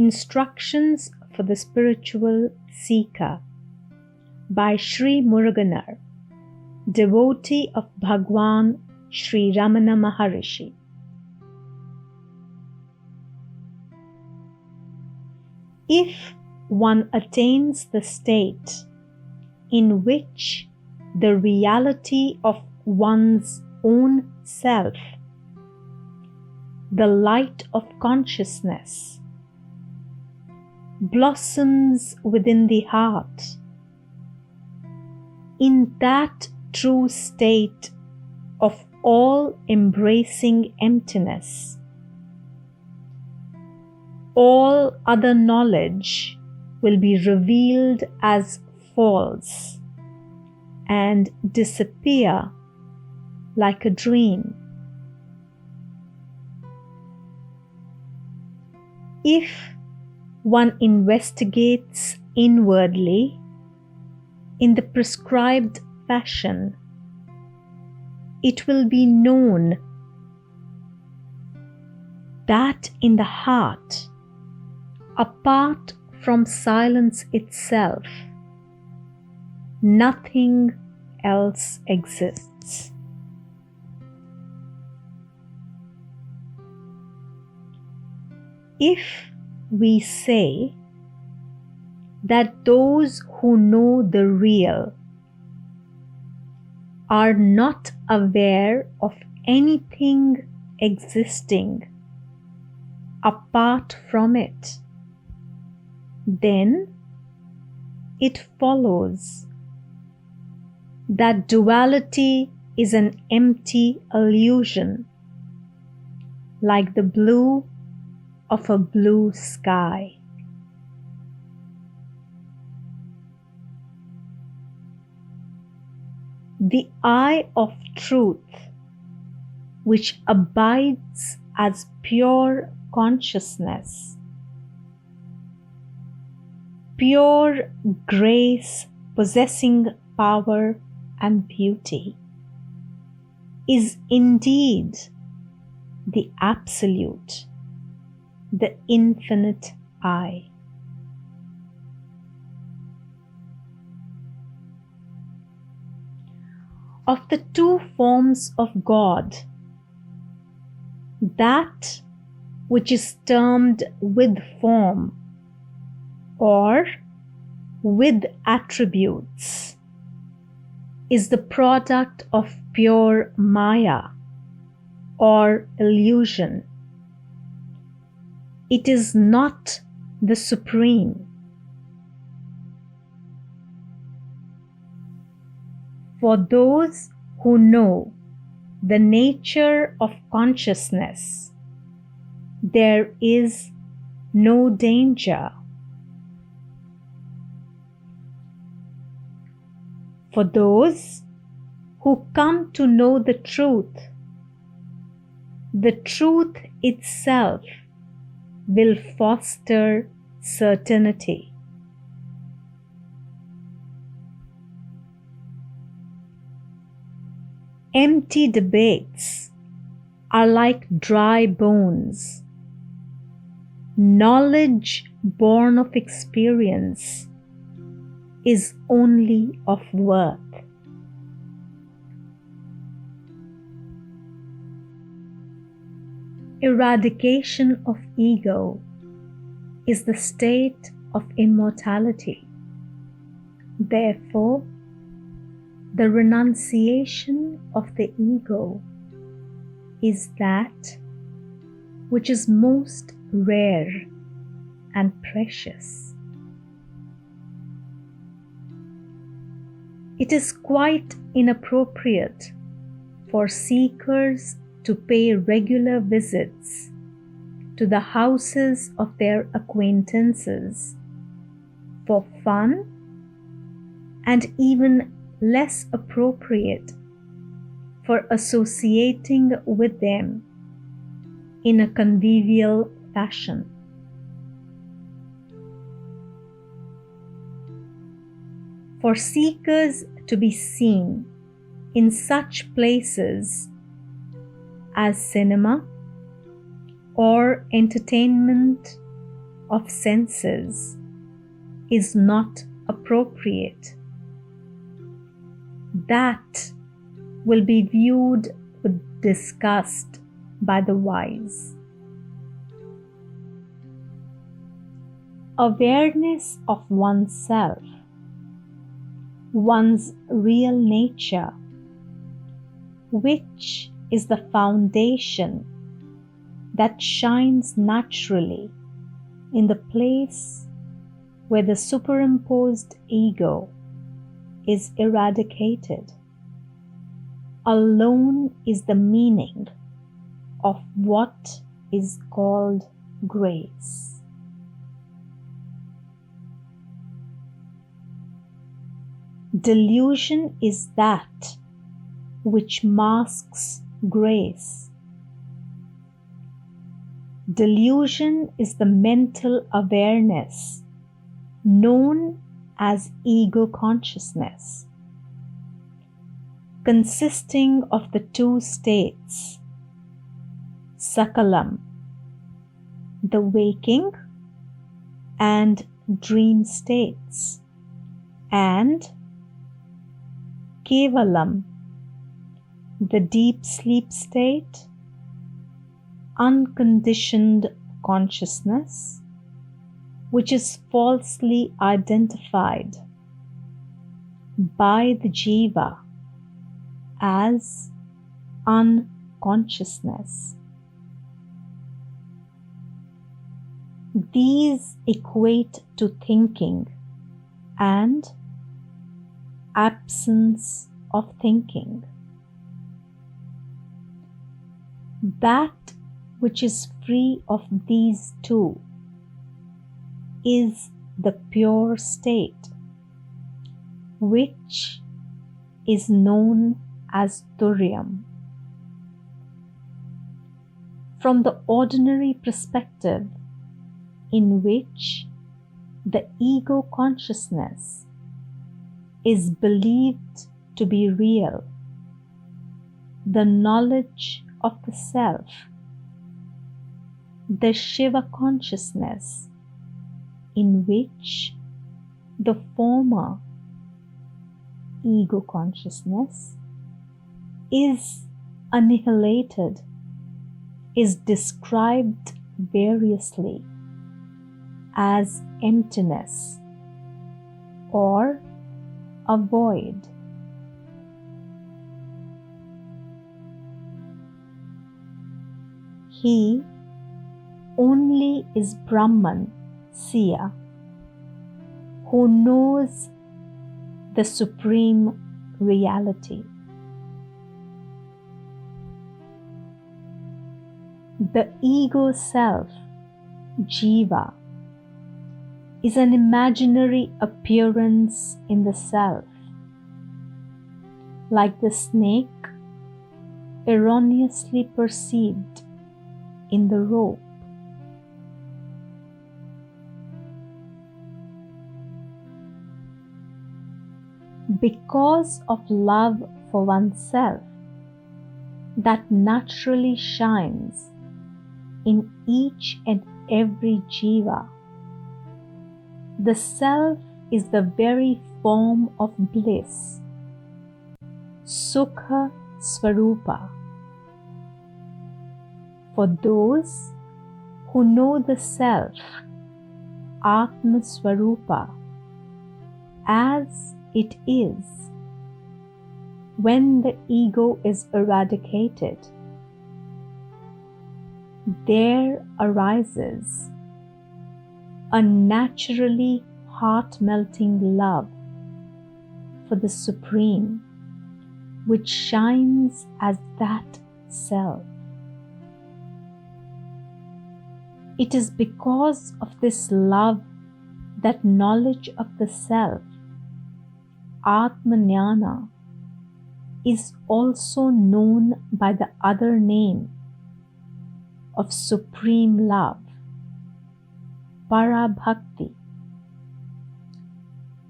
Instructions for the Spiritual Seeker by Sri Muruganar, devotee of Bhagwan Sri Ramana Maharshi. If one attains the state in which the reality of one's own self, the light of consciousness, blossoms within the heart, in that true state of all-embracing emptiness, all other knowledge will be revealed as false and disappear like a dream. If one investigates inwardly in the prescribed fashion, it will be known that in the heart, apart from silence itself, nothing else exists. If we say that those who know the real are not aware of anything existing apart from it, then it follows that duality is an empty illusion, like the blue of a blue sky. The eye of truth, which abides as pure consciousness, pure grace possessing power and beauty, is indeed the absolute, the infinite I. Of the two forms of God, that which is termed with form or with attributes is the product of pure Maya or illusion. It is not the supreme. For those who know the nature of consciousness, there is no danger. For those who come to know the truth itself will foster certainty. Empty debates are like dry bones. Knowledge born of experience is only of worth. Eradication of ego is the state of immortality. Therefore, the renunciation of the ego is that which is most rare and precious. It is quite inappropriate for seekers to pay regular visits to the houses of their acquaintances for fun, and even less appropriate for associating with them in a convivial fashion. For seekers to be seen in such places as cinema or entertainment of senses is not appropriate. That will be viewed with disgust by the wise. Awareness of oneself, one's real nature, which is the foundation that shines naturally in the place where the superimposed ego is eradicated, alone is the meaning of what is called grace. Delusion is that which masks grace. Delusion is the mental awareness known as ego consciousness, consisting of the two states, sakalam, the waking and dream states, and kevalam, the deep sleep state, unconditioned consciousness, which is falsely identified by the jiva as unconsciousness. These equate to thinking and absence of thinking. That which is free of these two is the pure state, which is known as Turyam. From the ordinary perspective, in which the ego consciousness is believed to be real, the knowledge of the self, the Shiva consciousness, in which the former ego consciousness is annihilated, is described variously as emptiness or a void. He only is Brahman, Siya, who knows the supreme reality. The ego self, jiva, is an imaginary appearance in the self, like the snake erroneously perceived in the rope. Because of love for oneself that naturally shines in each and every jiva, the self is the very form of bliss, Sukha Swarupa. For those who know the self, Atma Swarupa, as it is, when the ego is eradicated, there arises a naturally heart-melting love for the Supreme, which shines as that self. It is because of this love that knowledge of the self, Atmajnana, is also known by the other name of supreme love, Parabhakti.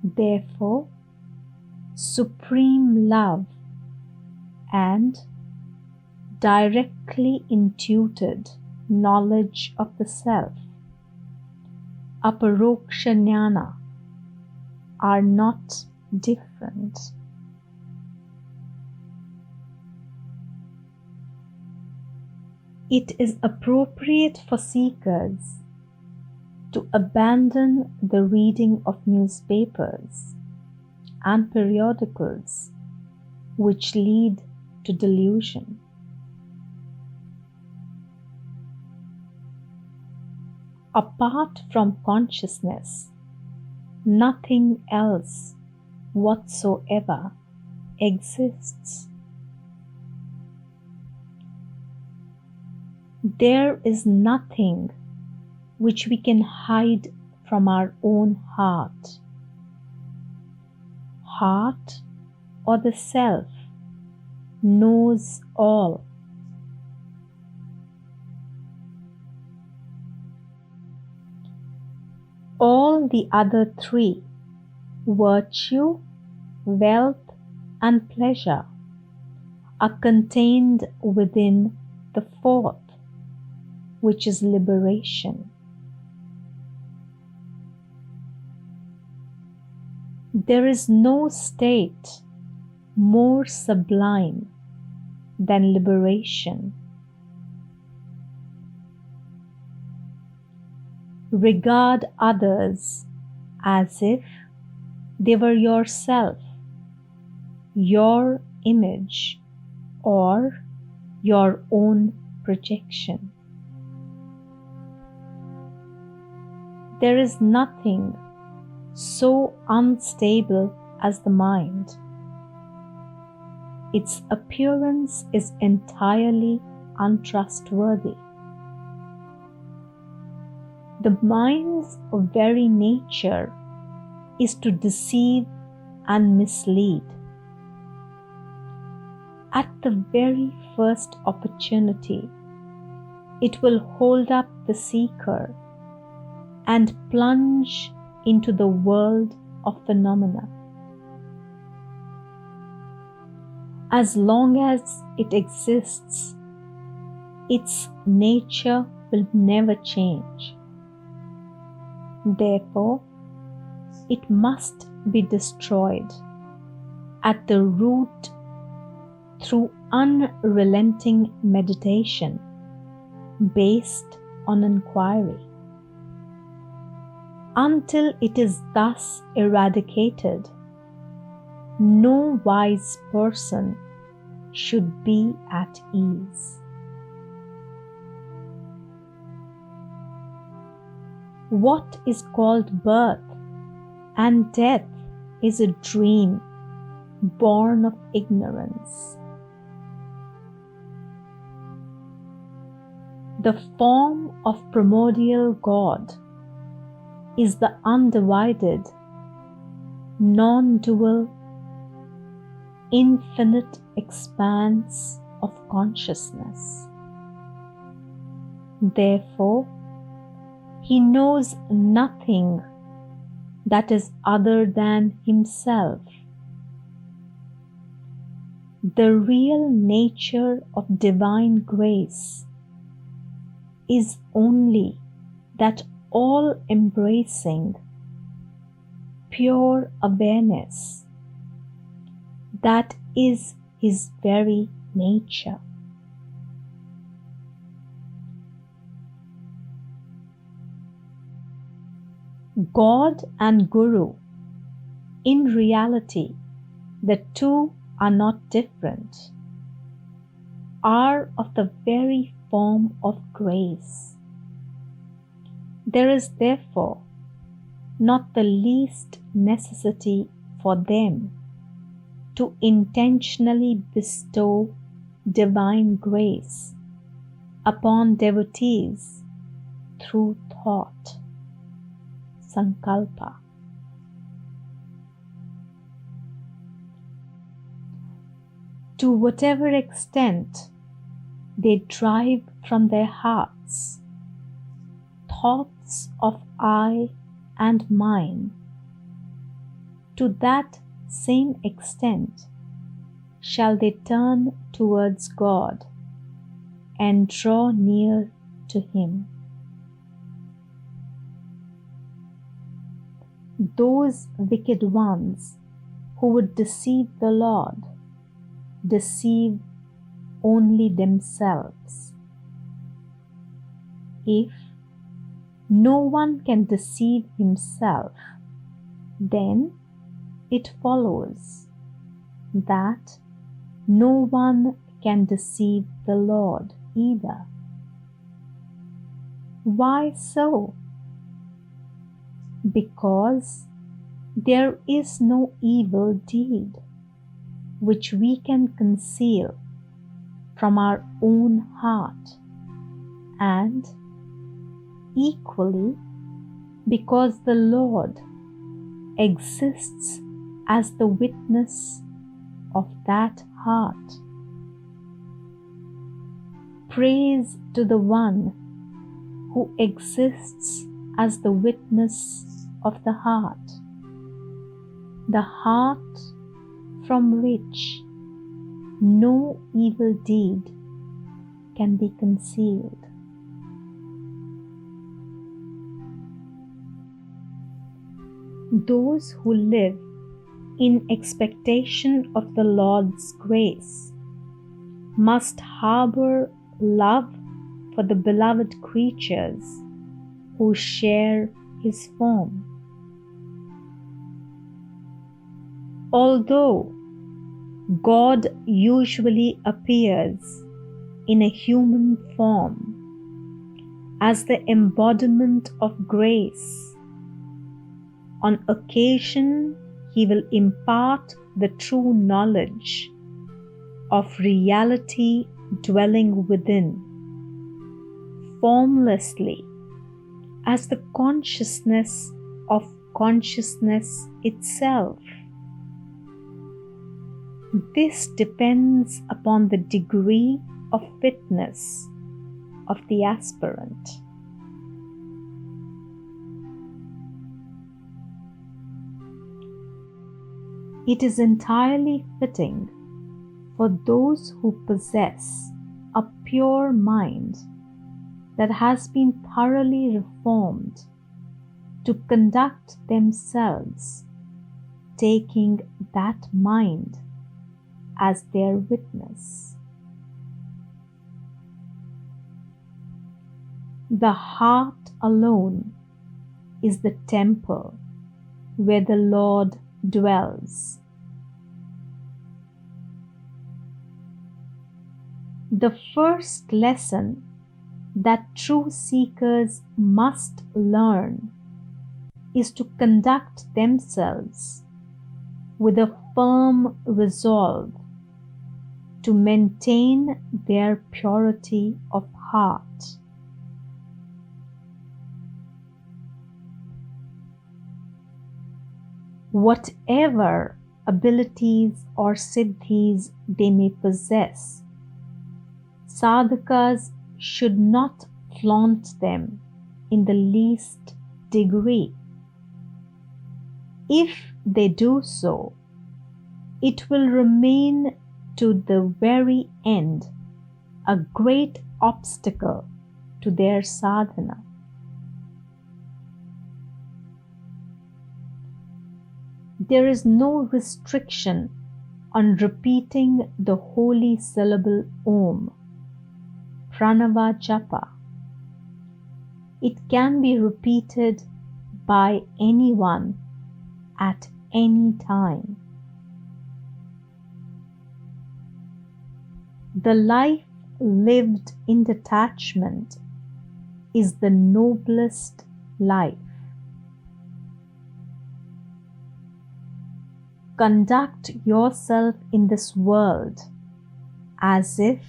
Therefore, supreme love and directly intuited knowledge of the self aparoksha jnana are not different. It is appropriate for seekers to abandon the reading of newspapers and periodicals which lead to delusion. Apart from consciousness, nothing else whatsoever exists. There is nothing which we can hide from our own heart. Heart or the self knows all. All the other three, virtue, wealth, and pleasure, are contained within the fourth, which is liberation. There is no state more sublime than liberation. Regard others as if they were yourself, your image, or your own projection. There is nothing so unstable as the mind. Its appearance is entirely untrustworthy. The mind's very nature is to deceive and mislead. At the very first opportunity, it will hold up the seeker and plunge into the world of phenomena. As long as it exists, its nature will never change. Therefore, it must be destroyed at the root through unrelenting meditation based on inquiry. Until it is thus eradicated, no wise person should be at ease. What is called birth and death is a dream born of ignorance. The form of primordial God is the undivided, non-dual, infinite expanse of consciousness. Therefore, he knows nothing that is other than himself. The real nature of divine grace is only that all-embracing, pure awareness that is his very nature. God and Guru, in reality, the two are not different, are of the very form of grace. There is therefore not the least necessity for them to intentionally bestow divine grace upon devotees through thought, sankalpa. To whatever extent they drive from their hearts thoughts of I and mine, to that same extent shall they turn towards God and draw near to Him. those wicked ones who would deceive the Lord deceive only themselves. If no one can deceive himself, then it follows that no one can deceive the Lord either. Why so? Because there is no evil deed which we can conceal from our own heart, and equally because the Lord exists as the witness of that heart. Praise to the one who exists as the witness of the heart from which no evil deed can be concealed. Those who live in expectation of the Lord's grace must harbor love for the beloved creatures who share His form. Although God usually appears in a human form as the embodiment of grace, on occasion He will impart the true knowledge of reality dwelling within, formlessly as the consciousness of consciousness itself. This depends upon the degree of fitness of the aspirant. It is entirely fitting for those who possess a pure mind that has been thoroughly reformed to conduct themselves, taking that mind as their witness. The heart alone is the temple where the Lord dwells. The first lesson that true seekers must learn is to conduct themselves with a firm resolve to maintain their purity of heart. Whatever abilities or siddhis they may possess, sadhakas should not flaunt them in the least degree. If they do so, it will remain to the very end a great obstacle to their sadhana. There is no restriction on repeating the holy syllable Om, Pranava Japa. It can be repeated by anyone at any time. The life lived in detachment is the noblest life. Conduct yourself in this world as if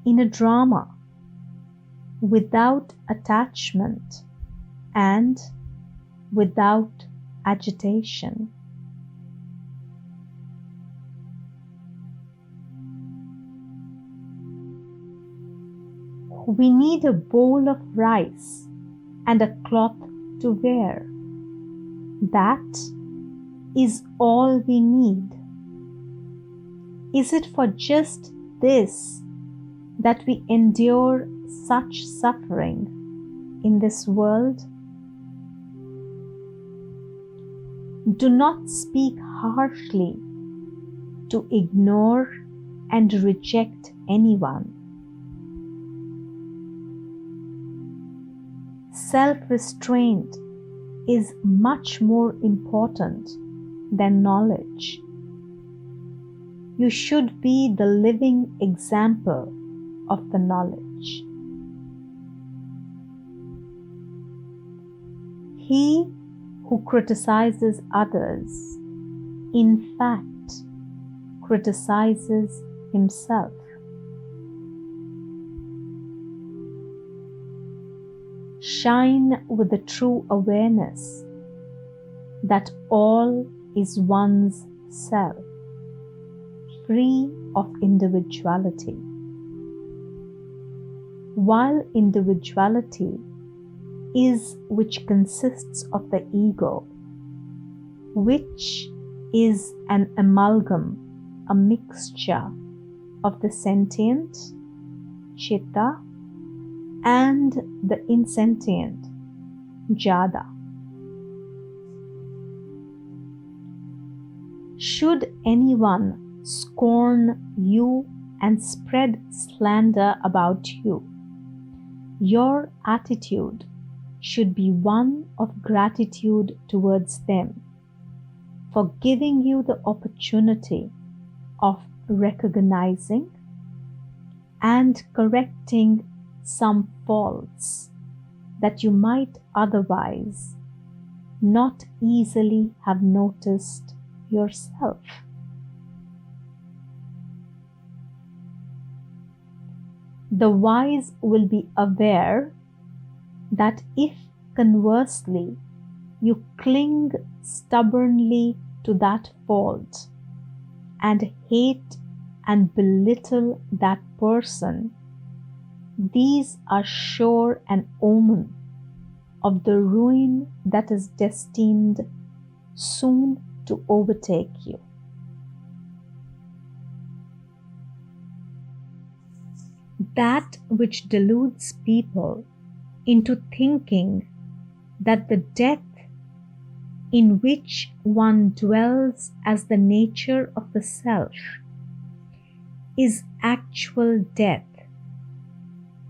in a drama, without attachment and without agitation. We need a bowl of rice and a cloth to wear. That is all we need. Is it for just this that we endure such suffering in this world? Do not speak harshly to ignore and reject anyone. Self-restraint is much more important than knowledge. You should be the living example of the knowledge. He who criticizes others, in fact, criticizes himself. Shine with the true awareness that all is one's self, free of individuality. While individuality is which consists of the ego, which is an amalgam, a mixture of the sentient, chitta, and the insentient, jada. Should anyone scorn you and spread slander about you, your attitude should be one of gratitude towards them for giving you the opportunity of recognizing and correcting some faults that you might otherwise not easily have noticed yourself. The wise will be aware that if conversely you cling stubbornly to that fault and hate and belittle that person, these are sure an omen of the ruin that is destined soon to overtake you. That which deludes people into thinking that the death in which one dwells as the nature of the self is actual death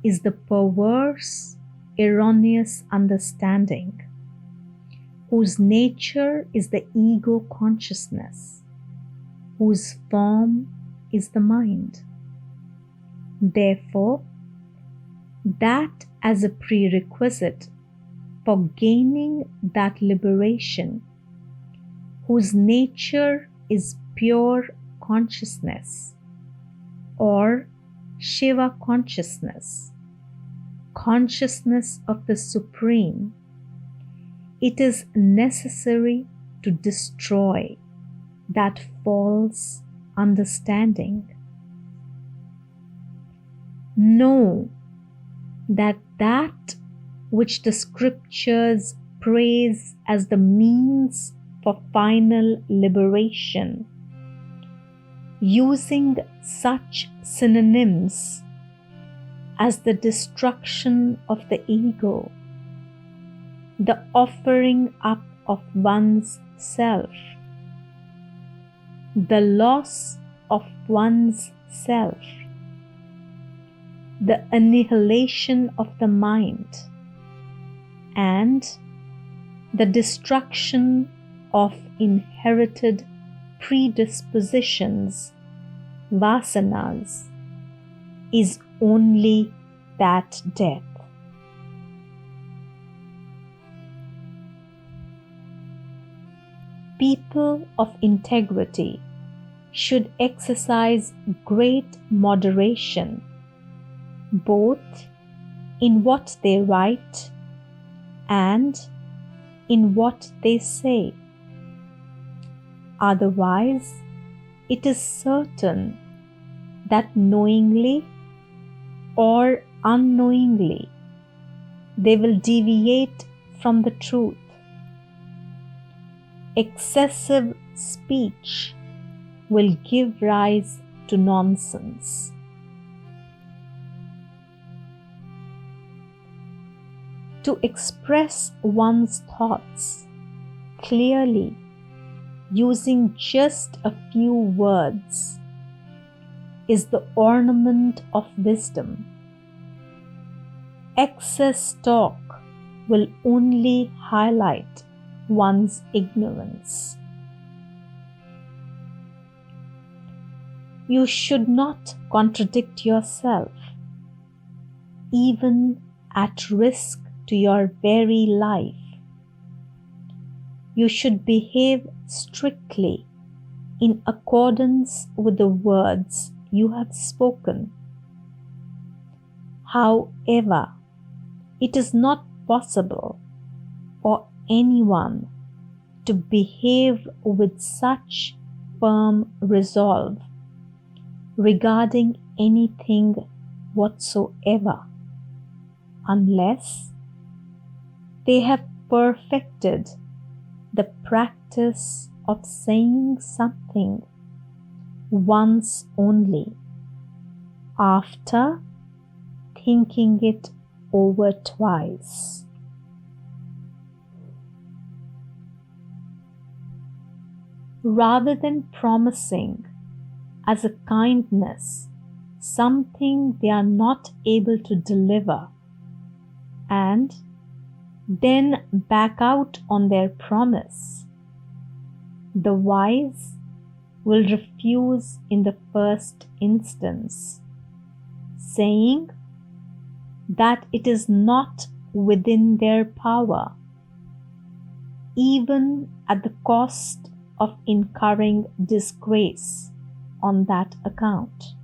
is the perverse, erroneous understanding, whose nature is the ego consciousness, whose form is the mind. Therefore, that as a prerequisite for gaining that liberation, whose nature is pure consciousness or Shiva consciousness, consciousness of the Supreme, it is necessary to destroy that false understanding. Know that that which the scriptures praise as the means for final liberation, using such synonyms as the destruction of the ego, the offering up of one's self, the loss of one's self, the annihilation of the mind, and the destruction of inherited predispositions, vasanas, is only that death. People of integrity should exercise great moderation both in what they write and in what they say. Otherwise, it is certain that knowingly or unknowingly they will deviate from the truth. Excessive speech will give rise to nonsense. To express one's thoughts clearly using just a few words is the ornament of wisdom. Excess talk will only highlight one's ignorance. You should not contradict yourself, even at risk to your very life. You should behave strictly in accordance with the words you have spoken. However, it is not possible for anyone to behave with such firm resolve regarding anything whatsoever unless they have perfected the practice of saying something once only after thinking it over twice. Rather than promising as a kindness something they are not able to deliver and then back out on their promise, the wise will refuse in the first instance, saying that it is not within their power, even at the cost of incurring disgrace on that account.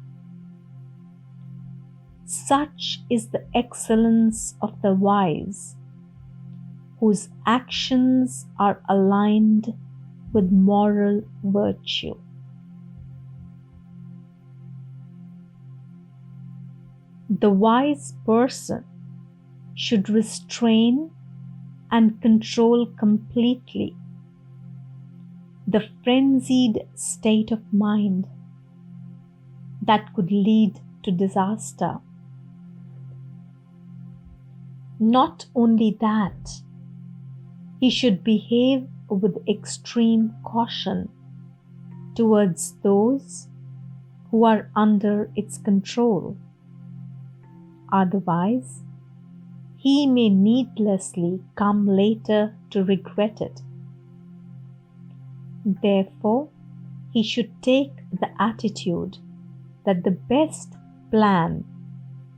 Such is the excellence of the wise, whose actions are aligned with moral virtue. The wise person should restrain and control completely the frenzied state of mind that could lead to disaster. Not only that, he should behave with extreme caution towards those who are under its control. Otherwise, he may needlessly come later to regret it. Therefore, he should take the attitude that the best plan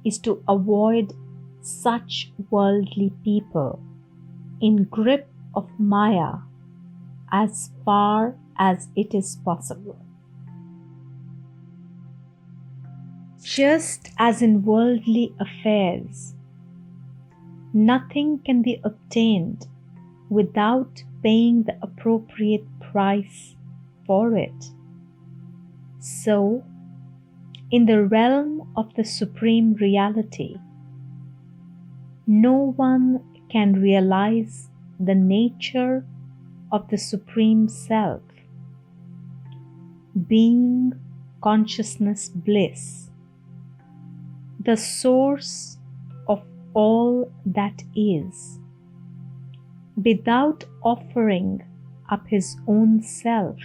is to avoid such worldly people in grip of Maya as far as it is possible. Just as in worldly affairs, nothing can be obtained without paying the appropriate price for it, so in the realm of the Supreme Reality, no one can realize the nature of the Supreme Self, being consciousness bliss, the source of all that is, without offering up his own self,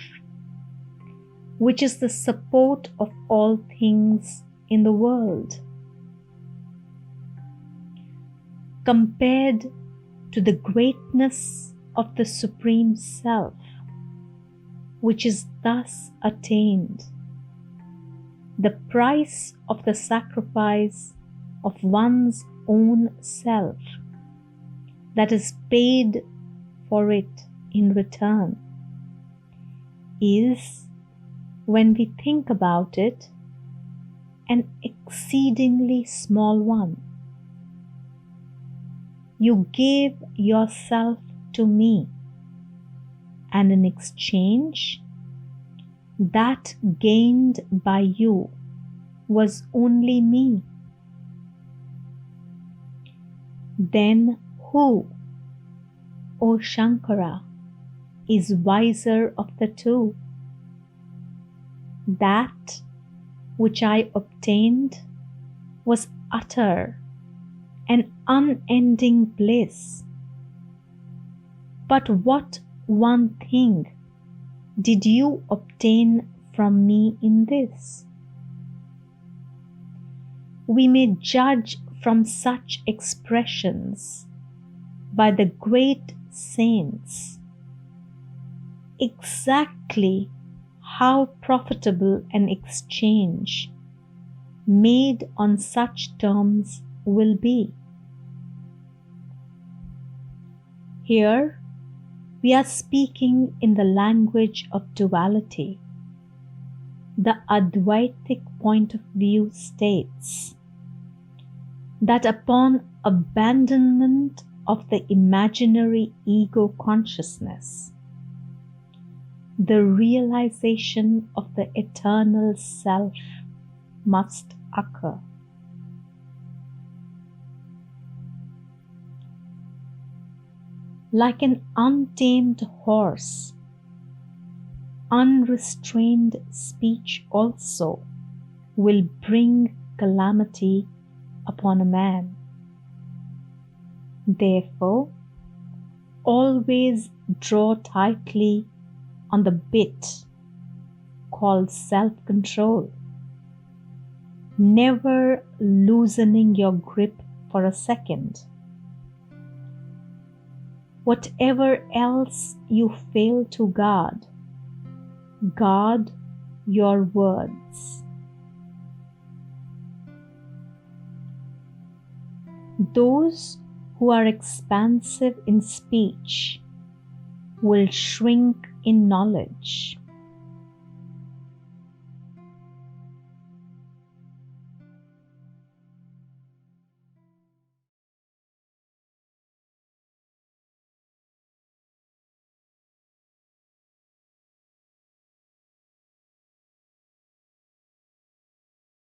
which is the support of all things in the world. Compared to the greatness of the Supreme Self, which is thus attained, the price of the sacrifice of one's own self that is paid for it in return is, when we think about it, an exceedingly small one. You gave yourself to me, and in exchange, that gained by you was only me. Then who, O Shankara, is wiser of the two? That which I obtained was utter and unending bliss. But what one thing did you obtain from me in this? We may judge from such expressions by the great saints exactly how profitable an exchange made on such terms will be. Here we are speaking in the language of duality. The Advaitic point of view states that upon abandonment of the imaginary ego consciousness, the realization of the eternal self must occur. Like an untamed horse, unrestrained speech also will bring calamity upon a man. Therefore, always draw tightly on the bit called self-control, never loosening your grip for a second. Whatever else you fail to guard, guard your words. Those who are expansive in speech will shrink in knowledge.